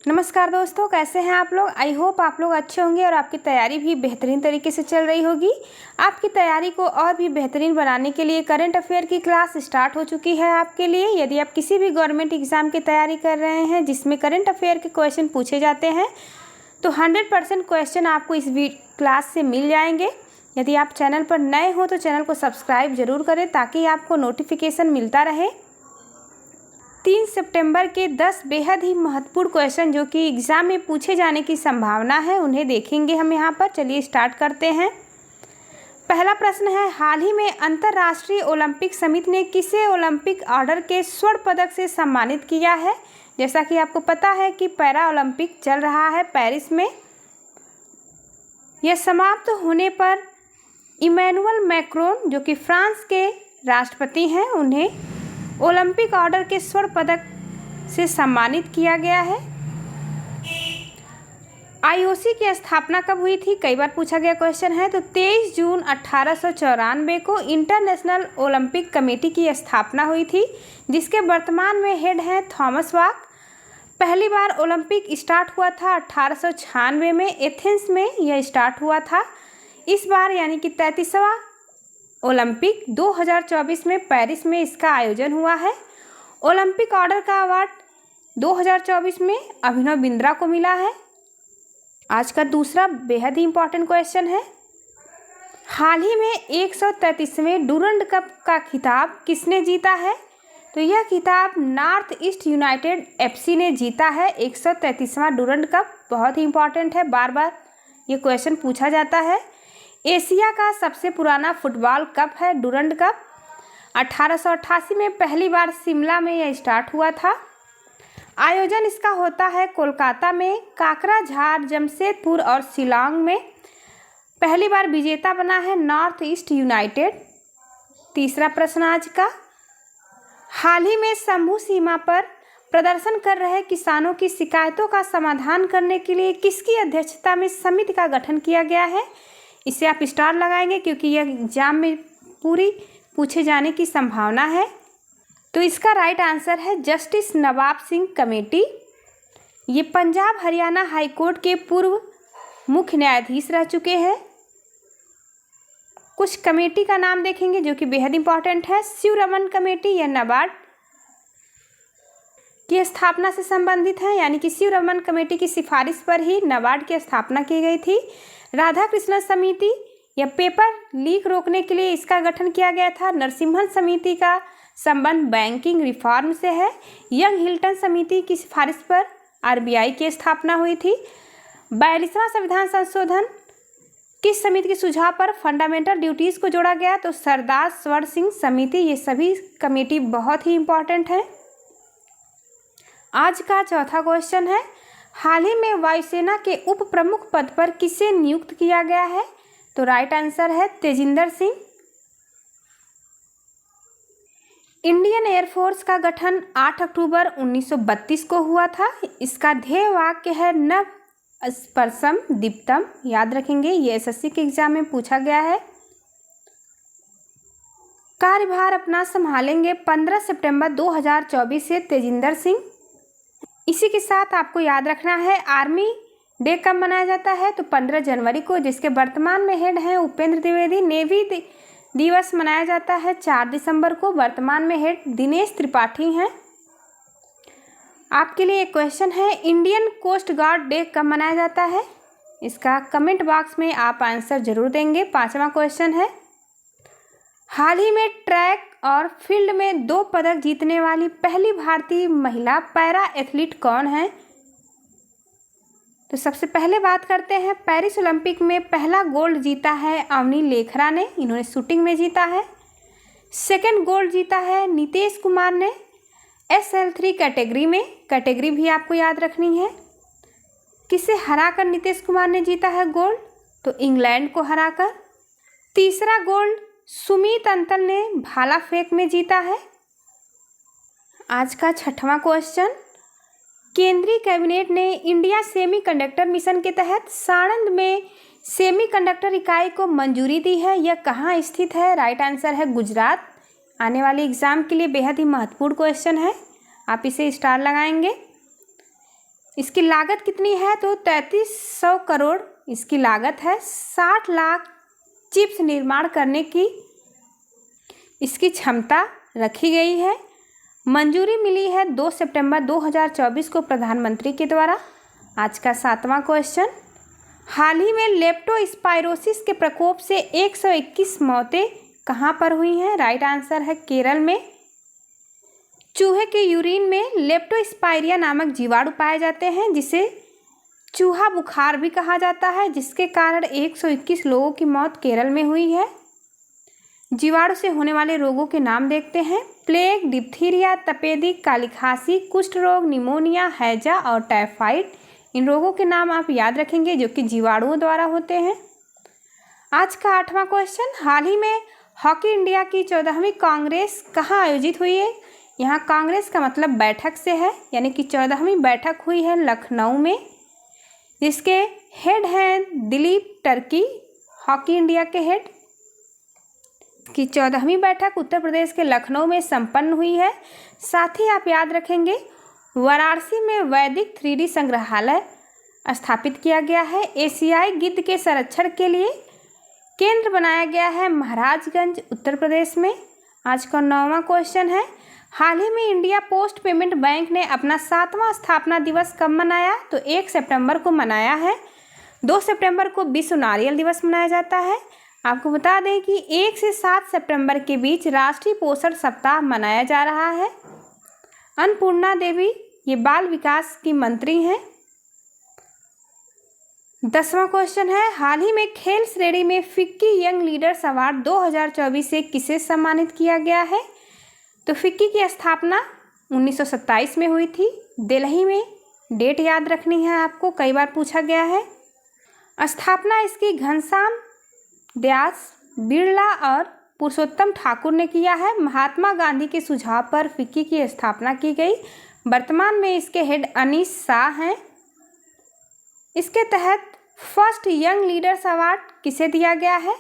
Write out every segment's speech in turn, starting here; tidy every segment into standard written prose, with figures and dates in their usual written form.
नमस्कार दोस्तों, कैसे हैं आप लोग। आई होप आप लोग अच्छे होंगे और आपकी तैयारी भी बेहतरीन तरीके से चल रही होगी। आपकी तैयारी को और भी बेहतरीन बनाने के लिए करंट अफेयर की क्लास स्टार्ट हो चुकी है आपके लिए। यदि आप किसी भी गवर्नमेंट एग्जाम की तैयारी कर रहे हैं जिसमें करंट अफेयर के क्वेश्चन पूछे जाते हैं तो 100% क्वेश्चन आपको इस क्लास से मिल जाएंगे। यदि आप चैनल पर नए हो तो चैनल को सब्सक्राइब जरूर करें ताकि आपको नोटिफिकेशन मिलता रहे। 3 सितंबर के 10 बेहद ही महत्वपूर्ण क्वेश्चन जो कि एग्ज़ाम में पूछे जाने की संभावना है उन्हें देखेंगे हम यहाँ पर। चलिए स्टार्ट करते हैं। पहला प्रश्न है, हाल ही में अंतर्राष्ट्रीय ओलंपिक समिति ने किसे ओलंपिक ऑर्डर के स्वर्ण पदक से सम्मानित किया है। जैसा कि आपको पता है कि पैरा ओलंपिक चल रहा है पेरिस में। यह समाप्त होने पर इमैनुअल मैक्रोन जो कि फ्रांस के राष्ट्रपति हैं उन्हें ओलंपिक ऑर्डर के स्वर्ण पदक से सम्मानित किया गया है। आईओसी की स्थापना कब हुई थी, कई बार पूछा गया क्वेश्चन है। तो 23 जून 1894 को इंटरनेशनल ओलंपिक कमेटी की स्थापना हुई थी जिसके वर्तमान में हेड हैं थॉमस बाख। पहली बार ओलंपिक स्टार्ट हुआ था 1896 में एथेंस में यह स्टार्ट हुआ था। इस बार यानी कि 33वां ओलंपिक 2024 में पेरिस में इसका आयोजन हुआ है। ओलंपिक ऑर्डर का अवार्ड 2024 में अभिनव बिंद्रा को मिला है। आज का दूसरा बेहद ही इंपॉर्टेंट क्वेश्चन है, हाल ही में 133वें डूरंड कप का खिताब किसने जीता है। तो यह खिताब नॉर्थ ईस्ट यूनाइटेड एफसी ने जीता है। 133वां डूरंड कप बहुत ही इंपॉर्टेंट है, बार बार ये क्वेश्चन पूछा जाता है। एशिया का सबसे पुराना फुटबॉल कप है डूरंड कप। 1888 में पहली बार शिमला में यह स्टार्ट हुआ था। आयोजन इसका होता है कोलकाता में, काकराझार, जमशेदपुर और शिलांग में। पहली बार विजेता बना है नॉर्थ ईस्ट यूनाइटेड। तीसरा प्रश्न आज का, हाल ही में शंभू सीमा पर प्रदर्शन कर रहे किसानों की शिकायतों का समाधान करने के लिए किसकी अध्यक्षता में समिति का गठन किया गया है। इसे आप स्टार लगाएंगे क्योंकि यह एग्जाम में पूरी पूछे जाने की संभावना है। तो इसका राइट आंसर है जस्टिस नवाब सिंह कमेटी। ये पंजाब हरियाणा हाई कोर्ट के पूर्व मुख्य न्यायाधीश रह चुके हैं। कुछ कमेटी का नाम देखेंगे जो कि बेहद इंपॉर्टेंट है। शिवरमन कमेटी, यह नाबार्ड की स्थापना से संबंधित है, यानी कि शिवरमन कमेटी की सिफारिश पर ही नाबार्ड की स्थापना की गई थी। राधा कृष्ण समिति, यह पेपर लीक रोकने के लिए इसका गठन किया गया था। नरसिम्हन समिति का संबंध बैंकिंग रिफॉर्म से है। यंग हिल्टन समिति की सिफारिश पर आरबीआई की स्थापना हुई थी। 42वां संविधान संशोधन किस समिति के सुझाव पर फंडामेंटल ड्यूटीज को जोड़ा गया। तो सरदार स्वर्ण सिंह समिति। ये सभी कमेटी बहुत ही इंपॉर्टेंट है। आज का चौथा क्वेश्चन है, हाल ही में वायुसेना के उप प्रमुख पद पर किसे नियुक्त किया गया है। तो राइट आंसर है तेजिंदर सिंह। इंडियन एयरफोर्स का गठन 8 अक्टूबर 1932 को हुआ था। इसका ध्येय वाक्य है नव स्पर्शम दीप्तम। याद रखेंगे, ये एसएससी के एग्जाम में पूछा गया है। कार्यभार अपना संभालेंगे 15 सितंबर 2024 से तेजिंदर सिंह। इसी के साथ आपको याद रखना है आर्मी डे कब मनाया जाता है। तो 15 जनवरी को, जिसके वर्तमान में हेड हैं उपेंद्र द्विवेदी। नेवी दिवस मनाया जाता है 4 दिसंबर को, वर्तमान में हेड दिनेश त्रिपाठी हैं। आपके लिए एक क्वेश्चन है, इंडियन कोस्ट गार्ड डे कब मनाया जाता है। इसका कमेंट बॉक्स में आप आंसर जरूर देंगे। 5वां क्वेश्चन है, हाल ही में ट्रैक और फील्ड में 2 पदक जीतने वाली पहली भारतीय महिला पैरा एथलीट कौन है। तो सबसे पहले बात करते हैं, पेरिस ओलंपिक में पहला गोल्ड जीता है अवनी लेखरा ने, इन्होंने शूटिंग में जीता है। सेकंड गोल्ड जीता है नितेश कुमार ने SL3 कैटेगरी में। कैटेगरी भी आपको याद रखनी है। किसे हराकर नितेश कुमार ने जीता है गोल्ड। तो इंग्लैंड को हराकर। तीसरा गोल्ड सुमीत अंतल ने भाला फेंक में जीता है। आज का 6वां क्वेश्चन, केंद्रीय कैबिनेट ने इंडिया सेमीकंडक्टर मिशन के तहत साणंद में सेमीकंडक्टर इकाई को मंजूरी दी है। यह कहाँ स्थित है। राइट आंसर है गुजरात। आने वाले एग्जाम के लिए बेहद ही महत्वपूर्ण क्वेश्चन है, आप इसे स्टार लगाएंगे। इसकी लागत कितनी है? तो 3300 करोड़ इसकी लागत है। 60 लाख चिप्स निर्माण करने की इसकी क्षमता रखी गई है। मंजूरी मिली है 2 सितंबर 2024 को प्रधानमंत्री के द्वारा। आज का 7वां क्वेश्चन, हाल ही में लेप्टोस्पायरोसिस के प्रकोप से 121 मौतें कहाँ पर हुई हैं? राइट आंसर है केरल में। चूहे के यूरिन में लेप्टोस्पायरिया नामक जीवाणु पाए जाते हैं, जिसे चूहा बुखार भी कहा जाता है, जिसके कारण 121 लोगों की मौत केरल में हुई है। जीवाणु से होने वाले रोगों के नाम देखते हैं। प्लेग, डिप्थीरिया, तपेदिक, काली खांसी, कुष्ठ रोग, निमोनिया, हैजा और टाइफाइड, इन रोगों के नाम आप याद रखेंगे जो कि जीवाणुओं द्वारा होते हैं। आज का 8वां क्वेश्चन, हाल ही में हॉकी इंडिया की 14वीं कांग्रेस कहाँ आयोजित हुई है? यहाँ कांग्रेस का मतलब बैठक से है, यानी कि 14वीं बैठक हुई है लखनऊ में, जिसके हेड हैं दिलीप टर्की, हॉकी इंडिया के हेड की 14वीं बैठक उत्तर प्रदेश के लखनऊ में संपन्न हुई है। साथ ही आप याद रखेंगे वाराणसी में वैदिक 3D संग्रहालय स्थापित किया गया है। एशियाई गिद्ध के संरक्षण के लिए केंद्र बनाया गया है महाराजगंज उत्तर प्रदेश में। आज का 9वां क्वेश्चन है, हाल ही में इंडिया पोस्ट पेमेंट बैंक ने अपना 7वां स्थापना दिवस कब मनाया? तो 1 सितंबर को मनाया है। 2 सितंबर को विश्व नारियल दिवस मनाया जाता है। आपको बता दें कि 1 से 7 सितंबर के बीच राष्ट्रीय पोषण सप्ताह मनाया जा रहा है। अन्नपूर्णा देवी ये बाल विकास की मंत्री हैं। 10वां क्वेश्चन है, हाल ही में खेल श्रेणी में फिक्की यंग लीडर्स अवार्ड 2024 से किसे सम्मानित किया गया है? तो फिक्की की स्थापना 1927 में हुई थी, दिल्ली में। डेट याद रखनी है आपको, कई बार पूछा गया है। स्थापना इसकी घनश्याम व्यास, बिरला और पुरुषोत्तम ठाकुर ने किया है। महात्मा गांधी के सुझाव पर फिक्की की स्थापना की गई। वर्तमान में इसके हेड अनीस शाह हैं। इसके तहत फर्स्ट यंग लीडर्स अवार्ड किसे दिया गया है?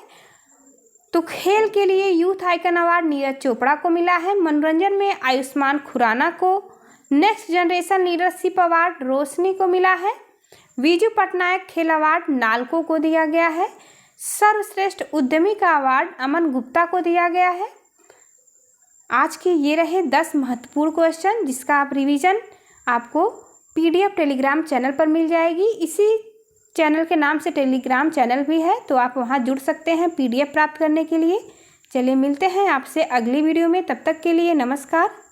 तो खेल के लिए youth icon award Neeraj Chopra को मिला है। मनोरंजन में आयुष्मान खुराना को। नेक्स्ट जनरेशन लीडरशिप अवार्ड रोशनी को मिला है। विजू पटनायक खेल अवार्ड नालको को दिया गया है। सर्वश्रेष्ठ उद्यमी का अवार्ड अमन गुप्ता को दिया गया है। आज के ये रहे 10 महत्वपूर्ण क्वेश्चन, जिसका आप रिवीजन आपको PDF टेलीग्राम चैनल पर मिल जाएगी। इसी चैनल के नाम से टेलीग्राम चैनल भी है, तो आप वहां जुड़ सकते हैं PDF प्राप्त करने के लिए। चलिए मिलते हैं आपसे अगली वीडियो में, तब तक के लिए नमस्कार।